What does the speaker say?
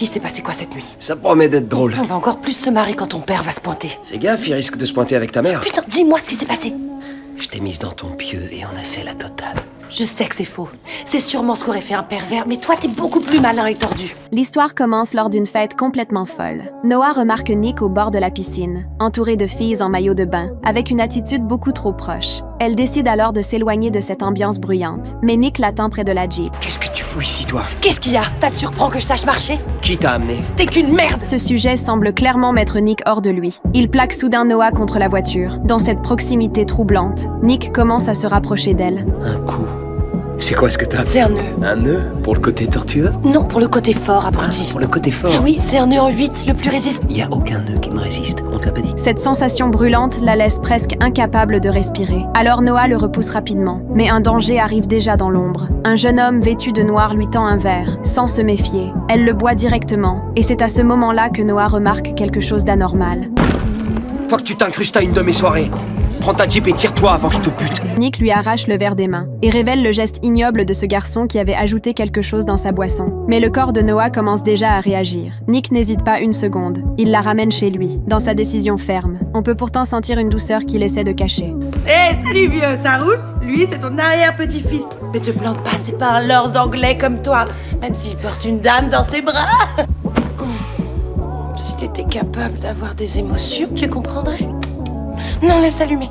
Il s'est passé quoi cette nuit? Ça promet d'être drôle. On va encore plus se marrer quand ton père va se pointer. Fais gaffe, il risque de se pointer avec ta mère. Putain, dis-moi ce qui s'est passé. Je t'ai mise dans ton pieu et on a fait la totale. Je sais que c'est faux. C'est sûrement ce qu'aurait fait un pervers, mais toi, t'es beaucoup plus malin et tordu. L'histoire commence lors d'une fête complètement folle. Noah remarque Nick au bord de la piscine, entourée de filles en maillot de bain, avec une attitude beaucoup trop proche. Elle décide alors de s'éloigner de cette ambiance bruyante, mais Nick l'attend près de la Jeep. Qu'est-ce que tu fous ici, toi? Qu'est-ce qu'il y a? T'as te surprends que je sache marcher? Qui t'a amené? T'es qu'une merde! Ce sujet semble clairement mettre Nick hors de lui. Il plaque soudain Noah contre la voiture. Dans cette proximité troublante, Nick commence à se rapprocher d'elle. Un coup. C'est quoi ce que t'as? C'est un nœud. Un nœud? Pour le côté tortueux? Non, pour le côté fort, abruti. Pour le côté fort? Oui, c'est un nœud en 8, le plus résistant. Y a aucun nœud qui me résiste, on te l'a pas dit. Cette sensation brûlante la laisse presque incapable de respirer. Alors Noah le repousse rapidement. Mais un danger arrive déjà dans l'ombre. Un jeune homme vêtu de noir lui tend un verre, sans se méfier. Elle le boit directement, et c'est à ce moment-là que Noah remarque quelque chose d'anormal. Faut que tu t'incrustes à une de mes soirées. Prends ta Jeep et tire-toi avant que je te bute. Nick lui arrache le verre des mains et révèle le geste ignoble de ce garçon qui avait ajouté quelque chose dans sa boisson. Mais le corps de Noah commence déjà à réagir. Nick n'hésite pas une seconde. Il la ramène chez lui, dans sa décision ferme. On peut pourtant sentir une douceur qu'il essaie de cacher. Hé, salut vieux, ça roule? Lui, c'est ton arrière-petit-fils. Mais te plante pas, c'est pas un lord anglais comme toi, même s'il porte une dame dans ses bras. Si t'étais capable d'avoir des émotions, tu comprendrais. Non, laisse allumer.